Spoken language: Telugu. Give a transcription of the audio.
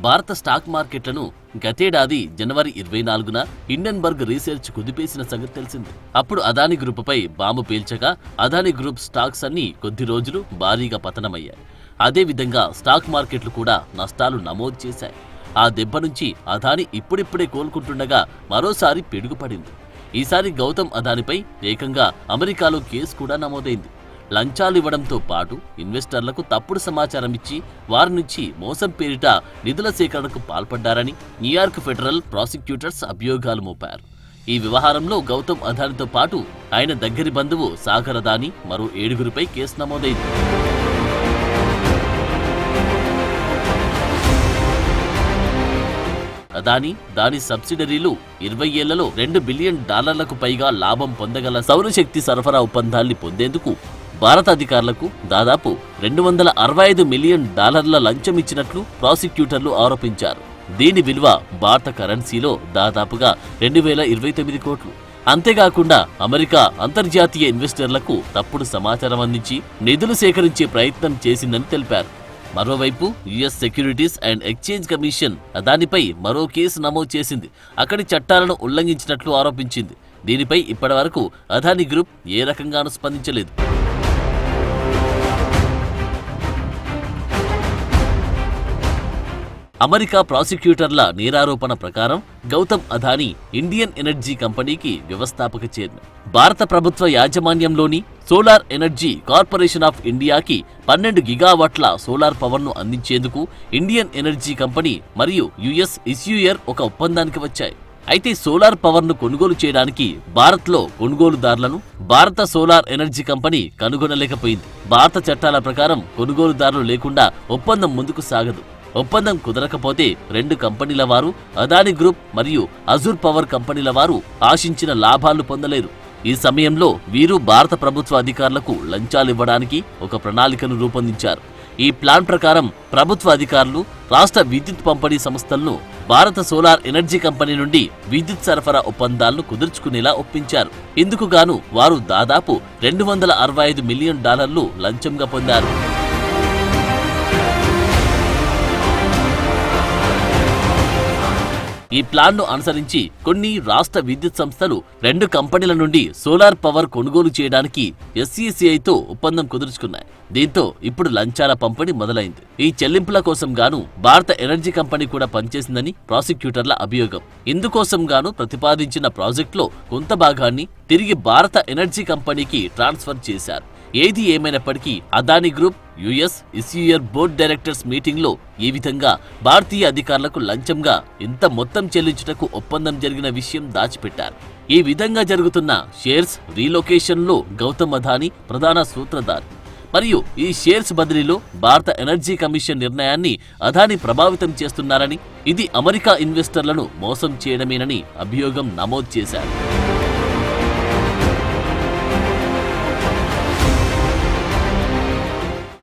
భారత స్టాక్ మార్కెట్లను గతేడాది జనవరి 24న హిండెన్బర్గ్ రీసెర్చ్ కుదిపేసిన సంగతి తెలిసింది. అప్పుడు అదానీ గ్రూపుపై బాంబు పేల్చగా అదానీ గ్రూప్ స్టాక్స్ అన్ని కొద్ది రోజులు భారీగా పతనమయ్యాయి. అదేవిధంగా స్టాక్ మార్కెట్లు కూడా నష్టాలు నమోదు చేశాయి. ఆ దెబ్బ నుంచి అదానీ ఇప్పుడిప్పుడే కోలుకుంటుండగా మరోసారి పిడుగుపడింది. ఈసారి గౌతమ్ అదానీపై ఏకంగా అమెరికాలో కేసు కూడా నమోదైంది. లంచాలివ్వడంతో పాటు ఇన్వెస్టర్లకు తప్పుడు సమాచారం ఇచ్చి వారి నుంచి మోసం పేరిట నిధుల సేకరణకు పాల్పడ్డారని న్యూయార్క్ ఫెడరల్ ప్రాసిక్యూటర్స్ అభియోగాలు మోపారు. ఈ వ్యవహారంలో గౌతమ్ అదానీతో పాటు ఆయన దగ్గరి బంధువు సాగర్ అదానీ మరో 7గురిపై కేసు నమోదైంది. అదానీ దాని సబ్సిడరీలు 20 ఏళ్లలో $2 బిలియన్ పైగా లాభం పొందగల సౌరశక్తి సరఫరా ఒప్పందాల్ని పొందేందుకు భారత అధికారులకు దాదాపు $265 మిలియన్ లంచం ఇచ్చినట్లు ప్రాసిక్యూటర్లు ఆరోపించారు. దీని విలువ భారత కరెన్సీలో దాదాపుగా 2029 కోట్లు. అంతేకాకుండా అమెరికా అంతర్జాతీయ ఇన్వెస్టర్లకు తప్పుడు సమాచారం అందించి నిధులు సేకరించే ప్రయత్నం చేసిందని తెలిపారు. మరోవైపు US securities and exchange commission అదానీపై మరో కేసు నమోదు చేసింది. అక్కడి చట్టాలను ఉల్లంఘించినట్లు ఆరోపించింది. దీనిపై ఇప్పటివరకు అదానీ గ్రూప్ ఏ రకంగానూ స్పందించలేదు. అమెరికా ప్రాసిక్యూటర్ల నేరారోపణ ప్రకారం గౌతమ్ అదానీ ఇండియన్ ఎనర్జీ కంపెనీకి వ్యవస్థాపక చైర్మన్. భారత ప్రభుత్వ యాజమాన్యంలోని సోలార్ ఎనర్జీ కార్పొరేషన్ ఆఫ్ ఇండియాకి 12 గిగావాట్ల సోలార్ పవర్ను అందించేందుకు ఇండియన్ ఎనర్జీ కంపెనీ మరియు యుఎస్ ఇస్యూయర్ ఒక ఒప్పందానికి వచ్చాయి. అయితే సోలార్ పవర్ను కొనుగోలు చేయడానికి భారత్లో కొనుగోలుదారులను భారత సోలార్ ఎనర్జీ కంపెనీ కనుగొనలేకపోయింది. భారత చట్టాల ప్రకారం కొనుగోలుదారులు లేకుండా ఒప్పందం ముందుకు సాగదు. ఒప్పందం కుదరకపోతే 2 కంపెనీల వారు అదానీ గ్రూప్ మరియు అజూర్ పవర్ కంపెనీల వారు ఆశించిన లాభాలు పొందలేరు. ఈ సమయంలో వీరు భారత ప్రభుత్వ అధికారులకు లంచాలివ్వడానికి ఒక ప్రణాళికను రూపొందించారు. ఈ ప్లాన్ ప్రకారం ప్రభుత్వ అధికారులు రాష్ట్ర విద్యుత్ పంపిణీ సంస్థలను భారత సోలార్ ఎనర్జీ కంపెనీ నుండి విద్యుత్ సరఫరా ఒప్పందాలను కుదుర్చుకునేలా ఒప్పించారు. ఇందుకు గాను వారు దాదాపు $265 మిలియన్ లంచంగా పొందారు. ఈ ప్లాన్ను అనుసరించి కొన్ని రాష్ట్ర విద్యుత్ సంస్థలు 2 కంపెనీల నుండి సోలార్ పవర్ కొనుగోలు చేయడానికి ఎస్ఈసిఐతో ఒప్పందం కుదుర్చుకున్నాయి. దీంతో ఇప్పుడు లంచాల పంపిణీ మొదలైంది. ఈ చెల్లింపుల కోసం గాను భారత ఎనర్జీ కంపెనీ కూడా పనిచేసిందని ప్రాసిక్యూటర్ల అభియోగం. ఇందుకోసం గాను ప్రతిపాదించిన ప్రాజెక్టులో కొంత భాగాన్ని తిరిగి భారత ఎనర్జీ కంపెనీకి ట్రాన్స్ఫర్ చేశారు. ఏది ఏమైనప్పటికీ Adani group US issuer board directors మీటింగ్లో ఈ విధంగా భారతీయ అధికారులకు లంచంగా ఇంత మొత్తం చెల్లించుటకు ఒప్పందం జరిగిన విషయం దాచిపెట్టారు. ఈ విధంగా జరుగుతున్న షేర్స్ రీలొకేషన్లో గౌతమ్ అదానీ ప్రధాన సూత్రధారి. మరియు ఈ షేర్స్ బదిలీలో భారత ఎనర్జీ కమిషన్ నిర్ణయాన్ని అదానీ ప్రభావితం చేస్తున్నారని, ఇది అమెరికా ఇన్వెస్టర్లను మోసం చేయడమేనని అభియోగం నమోదు చేశారు.